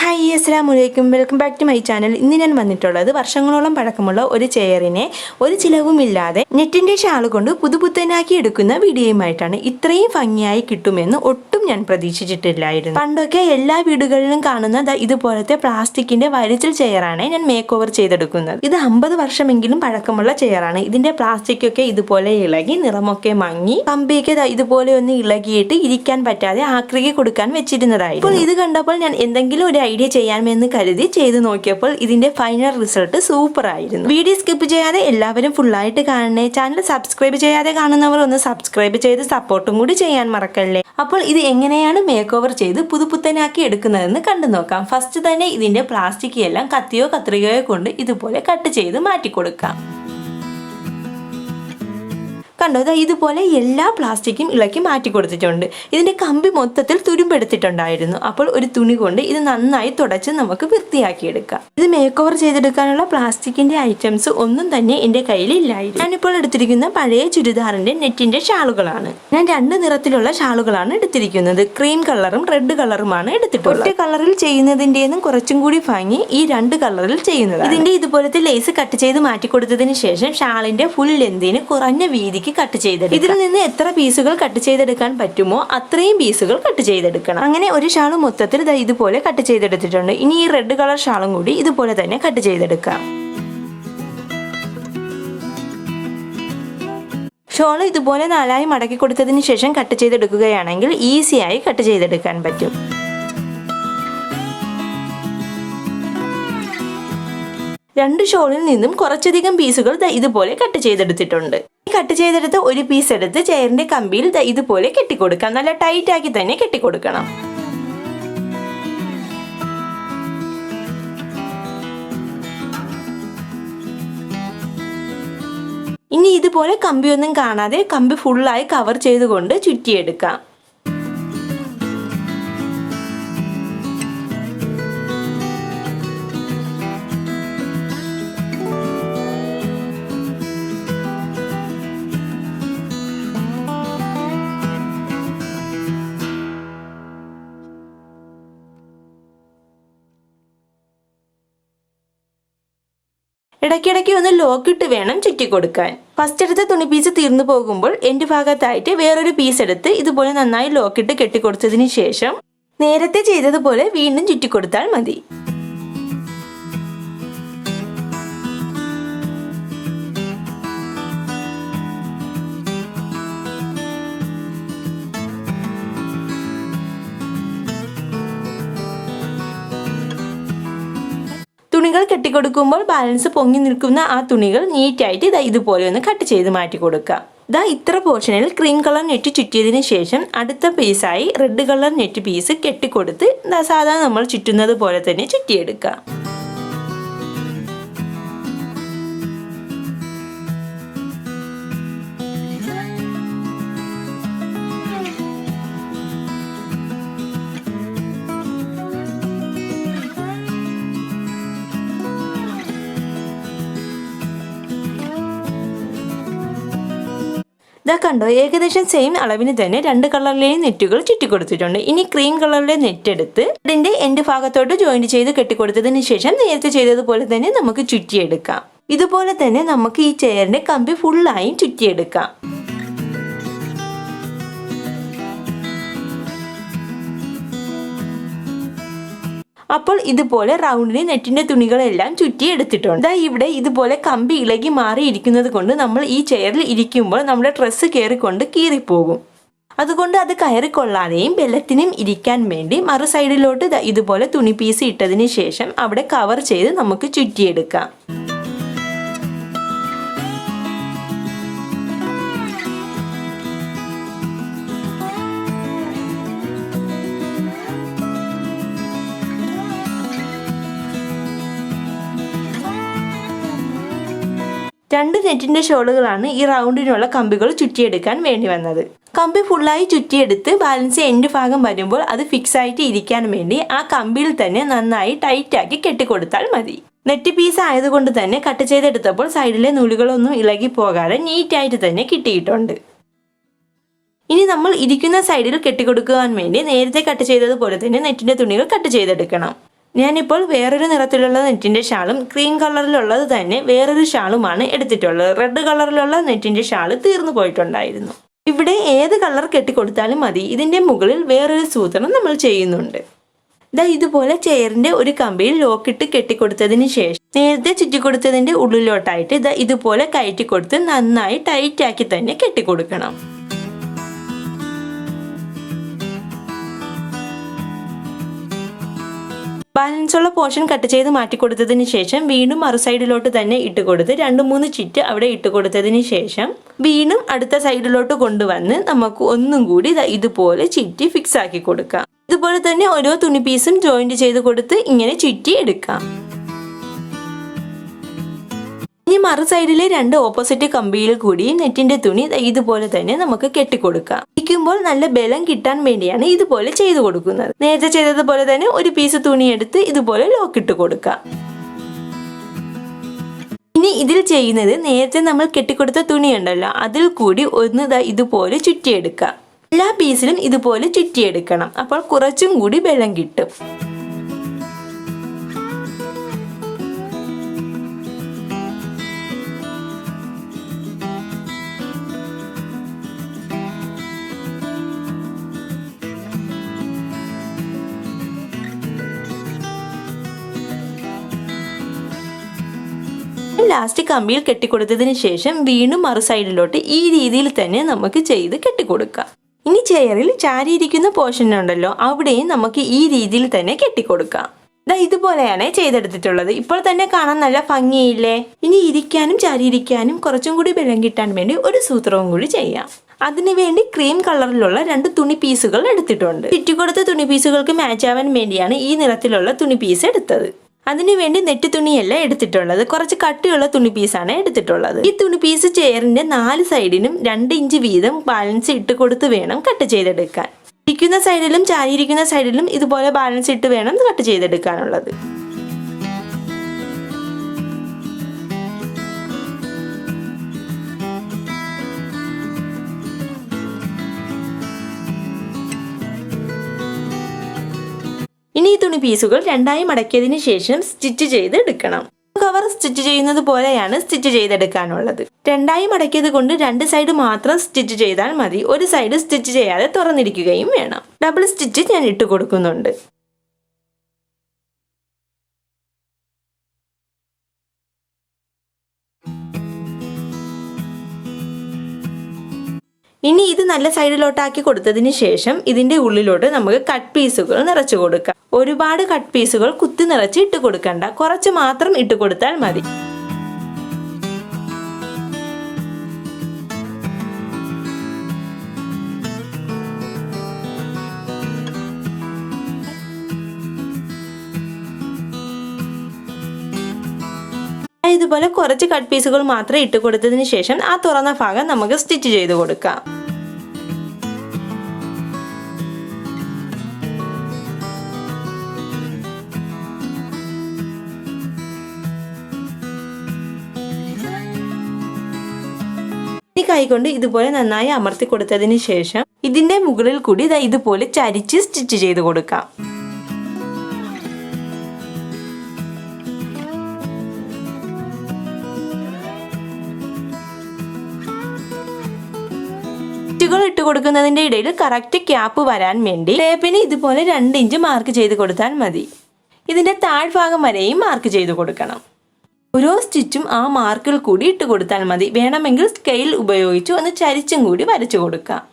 Hi അസ്സലാമലൈക്കും, welcome back to my channel. ഇന്ന് ഞാൻ വന്നിട്ടുള്ളത് വർഷങ്ങളോളം പഴക്കമുള്ള ഒരു ചെയറിനെ ഒരു ചിലവുമില്ലാതെ നെറ്റിൻ്റെ ഷാള് കൊണ്ട് പുതുപുത്തനാക്കി എടുക്കുന്ന വീഡിയോയുമായിട്ടാണ്. ഇത്രയും ഭംഗിയായി കിട്ടുമെന്ന് ഒട്ടും ഞാൻ പ്രതീക്ഷിച്ചിട്ടില്ലായിരുന്നു. പണ്ടൊക്കെ എല്ലാ വീടുകളിലും കാണുന്ന ഇതുപോലത്തെ പ്ലാസ്റ്റിക്കിന്റെ വരിച്ചിൽ ചെയറാണ് ഞാൻ മേക്ക് ഓവർ ചെയ്തെടുക്കുന്നത്. ഇത് 50 വർഷമെങ്കിലും പഴക്കമുള്ള ചെയറാണ്. ഇതിന്റെ പ്ലാസ്റ്റിക് ഒക്കെ ഇതുപോലെ ഇളകി നിറമൊക്കെ മങ്ങി കമ്പിയൊക്കെ ഇതുപോലെ ഒന്ന് ഇളകിയിട്ട് ഇരിക്കാൻ പറ്റാതെ ആകൃതി കൊടുക്കാൻ വെച്ചിരുന്നതായിരുന്നു. അപ്പോൾ ഇത് കണ്ടപ്പോൾ ഞാൻ എന്തെങ്കിലും ഒരു ഐഡിയ ചെയ്യാമെന്ന് കരുതി ചെയ്തു നോക്കിയപ്പോൾ ഇതിന്റെ ഫൈനൽ റിസൾട്ട് സൂപ്പർ ആയിരുന്നു. വീഡിയോ സ്കിപ്പ് ചെയ്യാതെ എല്ലാവരും ഫുള്ളായിട്ട് കാണണേ. ചാനൽ സബ്സ്ക്രൈബ് ചെയ്യാതെ കാണുന്നവർ ഒന്ന് സബ്സ്ക്രൈബ് ചെയ്ത് സപ്പോർട്ടും കൂടി ചെയ്യാൻ മറക്കല്ലേ. അപ്പോൾ ഇത് എങ്ങനെയാണ് മേക്ക് ഓവർ ചെയ്ത് പുതുപുത്തനാക്കി എടുക്കുന്നതെന്ന് കണ്ടു നോക്കാം. ഫസ്റ്റ് തന്നെ ഇതിന്റെ പ്ലാസ്റ്റിക് എല്ലാം കത്തിയോ കത്രികയോ കൊണ്ട് ഇതുപോലെ കട്ട് ചെയ്ത് മാറ്റി കൊടുക്കാം. കണ്ടോ, ഇതുപോലെ എല്ലാ പ്ലാസ്റ്റിക്കും ഇളക്കി മാറ്റി കൊടുത്തിട്ടുണ്ട്. ഇതിന്റെ കമ്പി മൊത്തത്തിൽ തുരുമ്പെടുത്തിട്ടുണ്ടായിരുന്നു. അപ്പോൾ ഒരു തുണി കൊണ്ട് ഇത് നന്നായി തുടച്ച് നമുക്ക് വൃത്തിയാക്കിയെടുക്കാം. ഇത് മേക്ക് ഓവർ ചെയ്തെടുക്കാനുള്ള പ്ലാസ്റ്റിക്കിന്റെ ഐറ്റംസ് ഒന്നും തന്നെ എന്റെ കയ്യിൽ ഇല്ലായിരുന്നു. ഞാനിപ്പോൾ എടുത്തിരിക്കുന്ന പഴയ ചുരിദാറിന്റെ നെറ്റിന്റെ ഷാളുകളാണ്. ഞാൻ 2 നിറത്തിലുള്ള ഷാളുകളാണ് എടുത്തിരിക്കുന്നത്. ക്രീം കളറും റെഡ് കളറുമാണ് എടുത്തിട്ടുള്ളത്. ഒറ്റ കളറിൽ ചെയ്യുന്നതിന്റെയും കുറച്ചും കൂടി ഭംഗി ഈ 2 കളറിൽ ചെയ്യുന്നത്. ഇതിന്റെ ഇതുപോലത്തെ ലേസ് കട്ട് ചെയ്ത് മാറ്റി കൊടുത്തതിന് ശേഷം ഷാളിന്റെ ഫുൾ ലെന്തിന് കുറഞ്ഞ വീതിക്ക് കട്ട് ചെയ്തെടുക്കാം. ഇതിൽ നിന്ന് എത്ര പീസുകൾ കട്ട് ചെയ്തെടുക്കാൻ പറ്റുമോ അത്രയും പീസുകൾ കട്ട് ചെയ്തെടുക്കണം. അങ്ങനെ ഒരു ഷാള് മൊത്തത്തിൽ ഇതുപോലെ കട്ട് ചെയ്തെടുത്തിട്ടുണ്ട്. ഇനി ഈ റെഡ് കളർ ഷാളും കൂടി ഇതുപോലെ തന്നെ കട്ട് ചെയ്തെടുക്കാം. ഷോള് ഇതുപോലെ 4ആയി മടക്കി കൊടുത്തതിന് ശേഷം കട്ട് ചെയ്തെടുക്കുകയാണെങ്കിൽ ഈസിയായി കട്ട് ചെയ്തെടുക്കാൻ പറ്റും. രണ്ട് ഷോളിൽ നിന്നും കുറച്ചധികം പീസുകൾ ഇതുപോലെ കട്ട് ചെയ്തെടുത്തിട്ടുണ്ട്. കട്ട് ചെയ്തെടുത്ത് ഒരു പീസ് എടുത്ത് ചെയറിന്റെ കമ്പിയിൽ ഇതുപോലെ കെട്ടിക്കൊടുക്കാം. നല്ല ടൈറ്റ് ആക്കി തന്നെ കെട്ടിക്കൊടുക്കണം. ഇനി ഇതുപോലെ കമ്പിയൊന്നും കാണാതെ കമ്പി ഫുള്ളായി കവർ ചെയ്തുകൊണ്ട് ചുറ്റിയെടുക്കാം. ഇടയ്ക്കിടയ്ക്ക് ഒന്ന് ലോക്കിട്ട് വേണം ചുറ്റിക്കൊടുക്കാൻ. ഫസ്റ്റ് എടുത്ത തുണി പീസ് തീർന്നു പോകുമ്പോൾ എന്റെ ഭാഗത്തായിട്ട് വേറൊരു പീസ് എടുത്ത് ഇതുപോലെ നന്നായി ലോക്കിട്ട് കെട്ടിക്കൊടുത്തതിന് ശേഷം നേരത്തെ ചെയ്തതുപോലെ വീണ്ടും ചുറ്റിക്കൊടുത്താൽ മതി. തുണികൾ കെട്ടിക്കൊടുക്കുമ്പോൾ ബാലൻസ് പൊങ്ങി നിൽക്കുന്ന ആ തുണികൾ നീറ്റായിട്ട് ഇതുപോലെ ഒന്ന് കട്ട് ചെയ്ത് മാറ്റി കൊടുക്കുക. ഇത്ര പോർഷനിൽ ക്രീം കളർ നെറ്റ് ചുറ്റിയതിന് ശേഷം അടുത്ത പീസായി റെഡ് കളർ നെറ്റ് പീസ് കെട്ടിക്കൊടുത്ത് സാധാരണ നമ്മൾ ചുറ്റുന്നത് പോലെ തന്നെ ചുറ്റിയെടുക്കുക. കണ്ടോ, ഏകദേശം സെയിം അളവിന് തന്നെ 2 കളറിലെയും നെറ്റുകൾ ചുറ്റിക്കൊടുത്തിട്ടുണ്ട്. ഇനി ക്രീം കളറിലെ നെറ്റ് എടുത്ത് ഇതിന്റെ എൻഡ് ഭാഗത്തോട്ട് ജോയിന്റ് ചെയ്ത് കെട്ടിക്കൊടുത്തതിന് ശേഷം നേരത്തെ ചെയ്തതുപോലെ തന്നെ നമുക്ക് ചുറ്റിയെടുക്കാം. ഇതുപോലെ തന്നെ നമുക്ക് ഈ ചെയറിന്റെ കമ്പി ഫുള്ളായും ചുറ്റിയെടുക്കാം. അപ്പോൾ ഇതുപോലെ റൗണ്ടിന് നെറ്റിന്റെ തുണികളെല്ലാം ചുറ്റി എടുത്തിട്ടുണ്ട്. ഇവിടെ ഇതുപോലെ കമ്പി ഇളകി മാറിയിരിക്കുന്നത് കൊണ്ട് നമ്മൾ ഈ ചെയറിൽ ഇരിക്കുമ്പോൾ നമ്മുടെ ഡ്രസ്സ് കയറിക്കൊണ്ട് കീറിപ്പോകും. അതുകൊണ്ട് അത് കയറിക്കൊള്ളാതെയും ബെല്ലത്തിനും ഇരിക്കാൻ വേണ്ടി മറു സൈഡിലോട്ട് ഇതുപോലെ തുണി പീസ് ഇട്ടതിന് ശേഷം അവിടെ കവർ ചെയ്ത് നമുക്ക് ചുറ്റിയെടുക്കാം. രണ്ട് നെറ്റിന്റെ ഷോളുകളാണ് ഈ റൗണ്ടിനുള്ള കമ്പികൾ ചുറ്റിയെടുക്കാൻ വേണ്ടി വന്നത്. കമ്പി ഫുള്ളായി ചുറ്റിയെടുത്ത് ബാലൻസ് എൻഡ് ഭാഗം വരുമ്പോൾ അത് ഫിക്സ് ആയിട്ട് ഇരിക്കാൻ വേണ്ടി ആ കമ്പിയിൽ തന്നെ നന്നായി ടൈറ്റ് ആക്കി കെട്ടിക്കൊടുത്താൽ മതി. നെറ്റ് പീസ് ആയതുകൊണ്ട് തന്നെ കട്ട് ചെയ്തെടുത്തപ്പോൾ സൈഡിലെ നൂലുകളൊന്നും ഇളകി പോകാതെ നീറ്റായിട്ട് തന്നെ കിട്ടിയിട്ടുണ്ട്. ഇനി നമ്മൾ ഇരിക്കുന്ന സൈഡിൽ കെട്ടിക്കൊടുക്കുവാൻ വേണ്ടി നേരത്തെ കട്ട് ചെയ്തതുപോലെ തന്നെ നെറ്റിന്റെ തുണികൾ കട്ട് ചെയ്തെടുക്കണം. ഞാനിപ്പോൾ വേറൊരു നിറത്തിലുള്ള നെറ്റിൻ്റെ ഷാളും ക്രീം കളറിലുള്ളത് തന്നെ വേറൊരു ഷാളുമാണ് എടുത്തിട്ടുള്ളത്. റെഡ് കളറിലുള്ള നെറ്റിൻ്റെ ഷാൾ തീർന്നു പോയിട്ടുണ്ടായിരുന്നു. ഇവിടെ ഏത് കളർ കെട്ടിക്കൊടുത്താലും മതി. ഇതിൻ്റെ മുകളിൽ വേറൊരു സൂത്രം നമ്മൾ ചെയ്യുന്നുണ്ട്. ഇതുപോലെ ചെയറിൻ്റെ ഒരു കമ്പിയിൽ ലോക്കിട്ട് കെട്ടിക്കൊടുത്തതിന് ശേഷം നേരത്തെ ചുറ്റിക്കൊടുത്തതിൻ്റെ ഉള്ളിലോട്ടായിട്ട് ഇതുപോലെ കയറ്റിക്കൊടുത്ത് നന്നായി ടൈറ്റാക്കി തന്നെ കെട്ടിക്കൊടുക്കണം. ബാലൻസ് ഉള്ള പോർഷൻ കട്ട് ചെയ്ത് മാറ്റിക്കൊടുത്തതിന് ശേഷം വീണ്ടും മറു സൈഡിലോട്ട് തന്നെ ഇട്ട് കൊടുത്ത് 2-3 ചുറ്റ് അവിടെ ഇട്ട് കൊടുത്തതിന് ശേഷം വീണ്ടും അടുത്ത സൈഡിലോട്ട് കൊണ്ടുവന്ന് നമുക്ക് ഒന്നും കൂടി ഇതുപോലെ ചുറ്റി ഫിക്സ് ആക്കി കൊടുക്കാം. ഇതുപോലെ തന്നെ ഓരോ തുണി പീസും ജോയിന്റ് ചെയ്ത് കൊടുത്ത് ഇങ്ങനെ ചുറ്റി എടുക്കാം. ഇനി മറു സൈഡിലെ 2 ഓപ്പോസിറ്റ് കമ്പിയിൽ കൂടി നെറ്റിന്റെ തുണി ഇതുപോലെ തന്നെ നമുക്ക് കെട്ടിക്കൊടുക്കാം. ഇരിക്കുമ്പോൾ നല്ല ബലം കിട്ടാൻ വേണ്ടിയാണ് ഇതുപോലെ ചെയ്തു കൊടുക്കുന്നത്. നേരത്തെ ചെയ്തതുപോലെ തന്നെ ഒരു പീസ് തുണി എടുത്ത് ഇതുപോലെ ലോക്കിട്ട് കൊടുക്കാം. ഇനി ഇതിൽ ചെയ്യുന്നത് നേരത്തെ നമ്മൾ കെട്ടിക്കൊടുത്ത തുണി ഉണ്ടല്ലോ, അതിൽ കൂടി ഒന്ന് ഇതുപോലെ ചുറ്റിയെടുക്കാം. എല്ലാ പീസിലും ഇതുപോലെ ചുറ്റിയെടുക്കണം. അപ്പോൾ കുറച്ചും കൂടി ബലം കിട്ടും. ലാസ്റ്റ് കമ്പിയിൽ കെട്ടിക്കൊടുത്തതിന് ശേഷം വീണ്ടും മറു സൈഡിലോട്ട് ഈ രീതിയിൽ തന്നെ നമുക്ക് ചെയ്ത് കെട്ടിക്കൊടുക്കാം. ഇനി ചെയറിൽ ചാരിയിരിക്കുന്ന പോർഷൻ ഉണ്ടല്ലോ, അവിടെയും നമുക്ക് ഈ രീതിയിൽ തന്നെ കെട്ടിക്കൊടുക്കാം. ഇതുപോലെയാണ് ചെയ്തെടുത്തിട്ടുള്ളത്. ഇപ്പോൾ തന്നെ കാണാൻ നല്ല ഭംഗിയില്ലേ? ഇനി ഇരിക്കാനും ചാരിയിരിക്കാനും കുറച്ചും കൂടി ബലം കിട്ടാൻ വേണ്ടി ഒരു സൂത്രവും കൂടി ചെയ്യാം. അതിനുവേണ്ടി ക്രീം കളറിലുള്ള 2 തുണി പീസുകൾ എടുത്തിട്ടുണ്ട്. ചുറ്റിക്കൊടുത്ത തുണി പീസുകൾക്ക് മാച്ച് ആവാൻ വേണ്ടിയാണ് ഈ നിറത്തിലുള്ള തുണി പീസ് എടുത്തത്. അതിനുവേണ്ടി നെറ്റ് തുണിയല്ല എടുത്തിട്ടുള്ളത്, കുറച്ച് കട്ടിയുള്ള തുണി പീസാണ് എടുത്തിട്ടുള്ളത്. ഈ തുണി പീസ് ചെയറിന്റെ 4 സൈഡിനും 2 ഇഞ്ച് വീതം ബാലൻസ് ഇട്ട് കൊടുത്ത് വേണം കട്ട് ചെയ്തെടുക്കാൻ. ഇരിക്കുന്ന സൈഡിലും ചാരിയിരിക്കുന്ന സൈഡിലും ഇതുപോലെ ബാലൻസ് ഇട്ട് വേണം കട്ട് ചെയ്തെടുക്കാനുള്ളത്. ഇനി ഈ തുണി പീസുകൾ 2ആയി മടക്കിയതിന് ശേഷം സ്റ്റിച്ച് ചെയ്ത് എടുക്കണം. കവർ സ്റ്റിച്ച് ചെയ്യുന്നത് പോലെയാണ് സ്റ്റിച്ച് ചെയ്തെടുക്കാനുള്ളത്. 2ആയി മടക്കിയത് കൊണ്ട് 2 സൈഡ് മാത്രം സ്റ്റിച്ച് ചെയ്താൽ മതി. ഒരു സൈഡ് സ്റ്റിച്ച് ചെയ്യാതെ തുറന്നിരിക്കുകയും വേണം. ഡബിൾ സ്റ്റിച്ച് ഞാൻ ഇട്ട് കൊടുക്കുന്നുണ്ട്. ഇനി ഇത് നല്ല സൈഡിലോട്ടാക്കി കൊടുത്തതിന് ശേഷം ഇതിന്റെ ഉള്ളിലോട്ട് നമുക്ക് കട്ട് പീസുകൾ നിറച്ചു കൊടുക്കാം. ഒരുപാട് കട്ട് പീസുകൾ കുത്തി നിറച്ച് ഇട്ട് കൊടുക്കണ്ട, കുറച്ച് മാത്രം ഇട്ട് കൊടുത്താൽ മതി. ഇതുപോലെ കുറച്ച് കട്ട് പീസുകൾ മാത്രം ഇട്ട് കൊടുത്തതിന് ശേഷം ആ തുറന്ന ഭാഗം നമുക്ക് സ്റ്റിച്ച് ചെയ്ത് കൊടുക്കാം. കൈകൊണ്ട് ഇതുപോലെ നന്നായി അമർത്തി കൊടുത്തതിന് ശേഷം ഇതിന്റെ മുകളിൽ കൂടി ഇതുപോലെ ചരിച്ച് സ്റ്റിച്ച് ചെയ്ത് കൊടുക്കാം. ഇട്ട് കൊടുക്കുന്നതിന്റെ ഇടയിൽ കറക്റ്റ് ക്യാപ്പ് വരാൻ വേണ്ടി ടേപ്പിന് ഇതുപോലെ 2 ഇഞ്ച് മാർക്ക് ചെയ്ത് കൊടുത്താൽ മതി. ഇതിന്റെ താഴ്ഭാഗം വരെയും മാർക്ക് ചെയ്ത് കൊടുക്കണം. ഓരോ സ്റ്റിച്ചും ആ മാർക്കിൽ കൂടി ഇട്ട് കൊടുത്താൽ മതി. വേണമെങ്കിൽ സ്കെയിൽ ഉപയോഗിച്ച് ഒന്ന് ചരിച്ചും കൂടി വരച്ചു കൊടുക്കാം.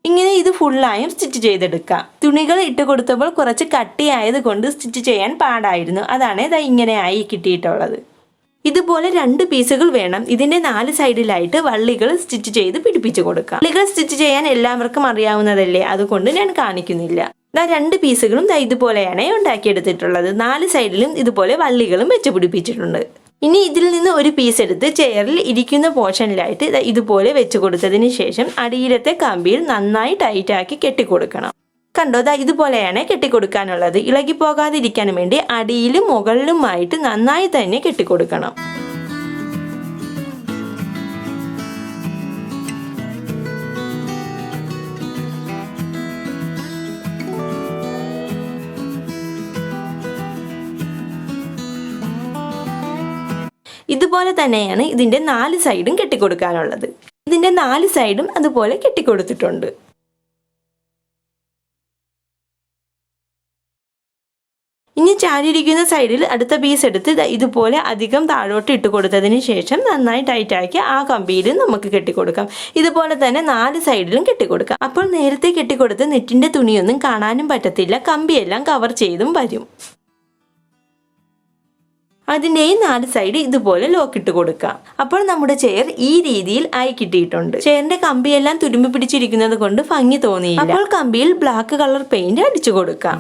ഇങ്ങനെ ഇത് ഫുള്ളായും സ്റ്റിച്ച് ചെയ്തെടുക്കാം. തുണികൾ ഇട്ട് കൊടുത്തപ്പോൾ കുറച്ച് കട്ടിയായത് കൊണ്ട് സ്റ്റിച്ച് ചെയ്യാൻ പാടായിരുന്നു. അതാണ് ഇങ്ങനെ ആയി കിട്ടിയിട്ടുള്ളത്. ഇതുപോലെ 2 പീസുകൾ വേണം. ഇതിന്റെ 4 സൈഡിലായിട്ട് വള്ളികൾ സ്റ്റിച്ച് ചെയ്ത് പിടിപ്പിച്ചു കൊടുക്കാം. വള്ളികൾ സ്റ്റിച്ച് ചെയ്യാൻ എല്ലാവർക്കും അറിയാവുന്നതല്ലേ, അതുകൊണ്ട് ഞാൻ കാണിക്കുന്നില്ല. 2 പീസുകളും ഇതുപോലെയാണ് ഉണ്ടാക്കിയെടുത്തിട്ടുള്ളത്. 4 സൈഡിലും ഇതുപോലെ വള്ളികളും വെച്ച് പിടിപ്പിച്ചിട്ടുണ്ട്. ഇനി ഇതിൽ നിന്ന് ഒരു പീസ് എടുത്ത് ചെയറിൽ ഇരിക്കുന്ന പോർഷനിലായിട്ട് ഇതുപോലെ വെച്ച് കൊടുത്തതിന് ശേഷം അടിയിലത്തെ കമ്പിയിൽ നന്നായി ടൈറ്റാക്കി കെട്ടിക്കൊടുക്കണം. കണ്ടോ, ഇതുപോലെയാണ് കെട്ടിക്കൊടുക്കാനുള്ളത്. ഇളകി പോകാതിരിക്കാൻ വേണ്ടി അടിയിലും മുകളിലുമായിട്ട് നന്നായി തന്നെ കെട്ടിക്കൊടുക്കണം. ഇതുപോലെ തന്നെയാണ് ഇതിന്റെ 4 സൈഡും കെട്ടിക്കൊടുക്കാനുള്ളത്. ഇതിന്റെ 4 സൈഡും അതുപോലെ കെട്ടിക്കൊടുത്തിട്ടുണ്ട്. ഇനി ചാരിയിരിക്കുന്ന സൈഡിൽ അടുത്ത പീസ് എടുത്ത് ഇതുപോലെ അധികം താഴോട്ട് ഇട്ട് കൊടുത്തതിന് ശേഷം നന്നായി ടൈറ്റാക്കി ആ കമ്പിയിൽ നമുക്ക് കെട്ടിക്കൊടുക്കാം. ഇതുപോലെ തന്നെ 4 സൈഡിലും കെട്ടിക്കൊടുക്കാം. അപ്പോൾ നേരത്തെ കെട്ടിക്കൊടുത്ത് നെറ്റിന്റെ തുണിയൊന്നും കാണാനും പറ്റത്തില്ല, കമ്പിയെല്ലാം കവർ ചെയ്തും വരും. അതിൻ്റെയും 4 സൈഡ് ഇതുപോലെ ലോക്ക് ഇട്ട് കൊടുക്കാം. അപ്പോൾ നമ്മുടെ ചെയർ ഈ രീതിയിൽ ആയി കിട്ടിയിട്ടുണ്ട്. ചെയറിന്റെ കമ്പിയെല്ലാം തുരുമ്പ് പിടിച്ചിരിക്കുന്നത് കൊണ്ട് ഭംഗി തോന്നിയില്ല. അപ്പോൾ കമ്പിയിൽ ബ്ലാക്ക് കളർ പെയിന്റ് അടിച്ചു കൊടുക്കാം.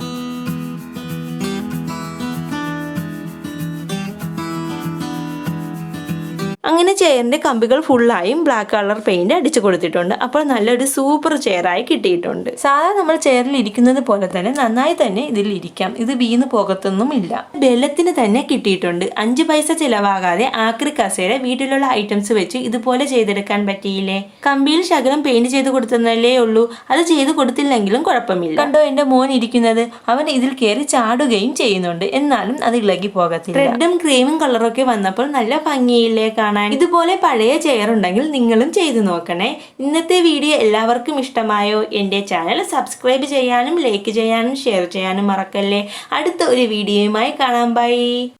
അങ്ങനെ ചെയറിന്റെ കമ്പികൾ ഫുള്ളായും ബ്ലാക്ക് കളർ പെയിന്റ് അടിച്ചു കൊടുത്തിട്ടുണ്ട്. അപ്പോൾ നല്ലൊരു സൂപ്പർ ചെയറായി കിട്ടിയിട്ടുണ്ട്. സാധാരണ നമ്മൾ ചെയറിൽ ഇരിക്കുന്നത് പോലെ തന്നെ നന്നായി തന്നെ ഇതിൽ ഇരിക്കാം. ഇത് വീണ് പോകത്തൊന്നുമില്ല. ബെല്ലത്തിന് തന്നെ കിട്ടിയിട്ടുണ്ട്. 5 പൈസ ചിലവാകാതെ ആക്രി കസേര വീട്ടിലുള്ള ഐറ്റംസ് വെച്ച് ഇതുപോലെ ചെയ്തെടുക്കാൻ പറ്റിയില്ലേ? കമ്പിയിൽ ശകലം പെയിന്റ് ചെയ്ത് കൊടുത്തതല്ലേ ഉള്ളൂ, അത് ചെയ്ത് കൊടുത്തില്ലെങ്കിലും കുഴപ്പമില്ല. കണ്ടോ എന്റെ മോൻ ഇരിക്കുന്നത്? അവൻ ഇതിൽ കയറി ചാടുകയും ചെയ്യുന്നുണ്ട്, എന്നാലും അത് ഇളകി പോകത്തില്ല. റെഡും ക്രീമും കളറൊക്കെ വന്നപ്പോൾ നല്ല ഭംഗിയില്ലേ കാണാൻ? ഇതുപോലെ പഴയ ചെയർ ഉണ്ടെങ്കിൽ നിങ്ങളും ചെയ്തു നോക്കണേ. ഇന്നത്തെ വീഡിയോ എല്ലാവർക്കും ഇഷ്ടമായോ? എൻ്റെ ചാനൽ സബ്സ്ക്രൈബ് ചെയ്യാനും ലൈക്ക് ചെയ്യാനും ഷെയർ ചെയ്യാനും മറക്കല്ലേ. അടുത്ത ഒരു വീഡിയോയുമായി കാണാം. ബൈ.